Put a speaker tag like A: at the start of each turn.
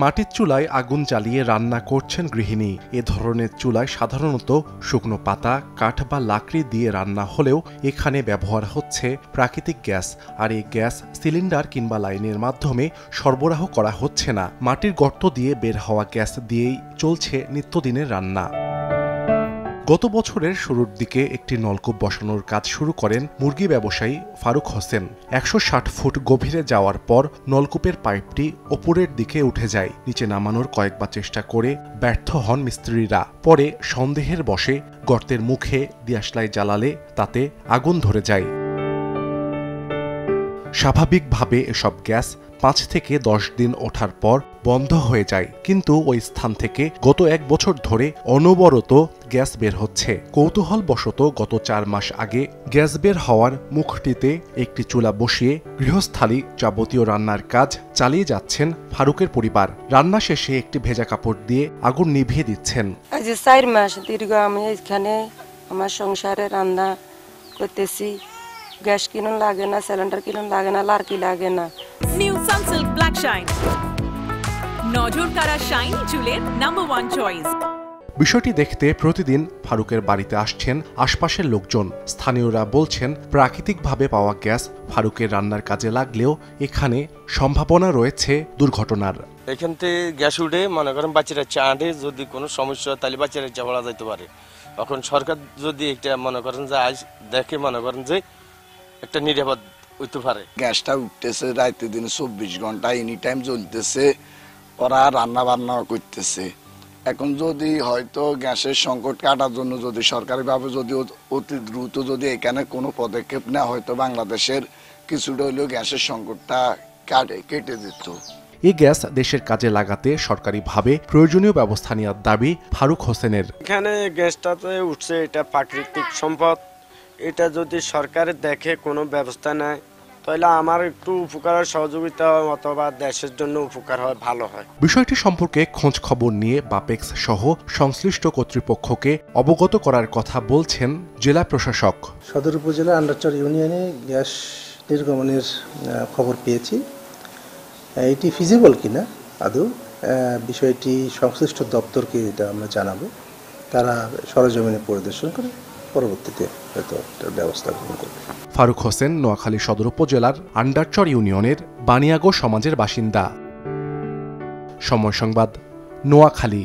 A: মাটির চুলায় আগুন জ্বালিয়ে রান্না করছেন গৃহিণী। এ ধরনের চুলায় সাধারণত শুকনো পাতা, কাঠ বা লাকড়ি দিয়ে রান্না হলেও এখানে ব্যবহার হচ্ছে প্রাকৃতিক গ্যাস। আর এই গ্যাস সিলিন্ডার কিংবা লাইনের মাধ্যমে সরবরাহ করা হচ্ছে না। মাটির গর্ত দিয়ে বের হওয়া গ্যাস দিয়েই চলছে নিত্যদিনের রান্না। গত বছরের শুরুর দিকে একটি নলকূপ বসানোর কাজ শুরু করেন মুরগি ব্যবসায়ী ফারুক হোসেন। ১৬০ ফুট গভীরে যাওয়ার পর নলকূপের পাইপটি ওপরের দিকে উঠে যায়। নিচে নামানোর কয়েকবার চেষ্টা করে ব্যর্থ হন মিস্ত্রিরা। পরে সন্দেহের বশে গর্তের মুখে দিয়াশলাই জ্বালালে তাতে আগুন ধরে যায়। স্বাভাবিকভাবে এসব গ্যাস ৫ থেকে ১০ দিন ওঠার পর বন্ধ হয়ে যায়, কিন্তু ওই স্থান থেকে গত ১ বছর ধরে অনবরত গ্যাস বের হচ্ছে। কৌতূহলবশত গত ৪ মাস আগে গ্যাস বের হওয়ার মুখটিতে একটি চুলা বসিয়ে গৃহস্থালী যাবতীয় রান্নার কাজ চালিয়ে যাচ্ছেন ফারুকের পরিবার। রান্না শেষে একটি ভেজা কাপড় দিয়ে আগুন নিভিয়ে দিচ্ছেন।
B: আজ ৪ মাস দীর্ঘ আমি এখানে আমার সংসারে রান্না করতেছি। গ্যাস কিনুন লাগে না, সিলিন্ডার কিনুন লাগে না, লার্কি লাগে না।
C: নিউ সানসিল্ক ব্ল্যাক শাইন, নজর কাড়া শাইন চুলের নাম্বার 1 চয়েস।
A: বিষয়টি দেখতে প্রতিদিন ফারুকের বাড়িতে আসছেন আশপাশের লোকজন। স্থানীয়রা বলছেন প্রাকৃতিকভাবে পাওয়া গ্যাস ফারুকের রান্নার কাজে লাগলেও এখানে সম্ভাবনা রয়েছে দুর্ঘটনার।
D: এখান থেকে গ্যাস উঠে মনে করেন বাচ্চারা চাঁদে যদি কোনো সমস্যা হয় তাহলে বাচ্চারা চাপড়া যেতে পারে। এখন সরকার যদি একটা মনে করেন যে আজ দেখে মনে করেন যে একটা নিরাপদ হইতে পারে।
E: গ্যাসটা উঠতেছে রাতে দিনে ২৪ ঘন্টা এনি টাইম জ্বলতেছে, ওরা রান্না বান্না করতেছে। এখন যদি হয়তো গ্যাসের সংকট কাটার জন্য যদি সরকারিভাবে যদি অতি দ্রুত যদি এখানে কোনো পদক্ষেপ নেওয়া হয়তো বাংলাদেশের কিছুটা হলেও গ্যাসের সংকটটা কেটে দিত।
A: এই গ্যাস দেশের কাজে লাগাতে সরকারিভাবে প্রয়োজনীয় ব্যবস্থা নেওয়ার দাবি ফারুক হোসেনের।
F: এখানে গ্যাসটাতে উঠছে, এটা প্রাকৃতিক সম্পদ। এটা যদি সরকারের দেখে কোনো ব্যবস্থা নেয় তাহলে আমার একটু উপকার সহযোগিতা হয় অথবা দেশের জন্য উপকার হয়, ভালো হয়।
A: বিষয়টি সম্পর্কে খোঁজ খবর নিয়ে বাপেক্স সহ সংশ্লিষ্ট কর্তৃপক্ষকে অবগত করার কথা বলছেন জেলা প্রশাসক।
G: সদর উপজেলা আন্ডারচর ইউনিয়নে গ্যাস নির্গমনের খবর পেয়েছি। এটি ফিজিবল কিনা আদৌ বিষয়টি সংশ্লিষ্ট দপ্তরকে এটা আমরা জানাবো। তারা সরেজমিনে পরিদর্শন করে পরবর্তীতে হয়তো ব্যবস্থা গ্রহণ করবে।
A: ফারুক হোসেন নোয়াখালী সদর উপজেলার আন্ডারচর ইউনিয়নের বানিয়াগো সমাজের বাসিন্দা। সময় সংবাদ, নোয়াখালী।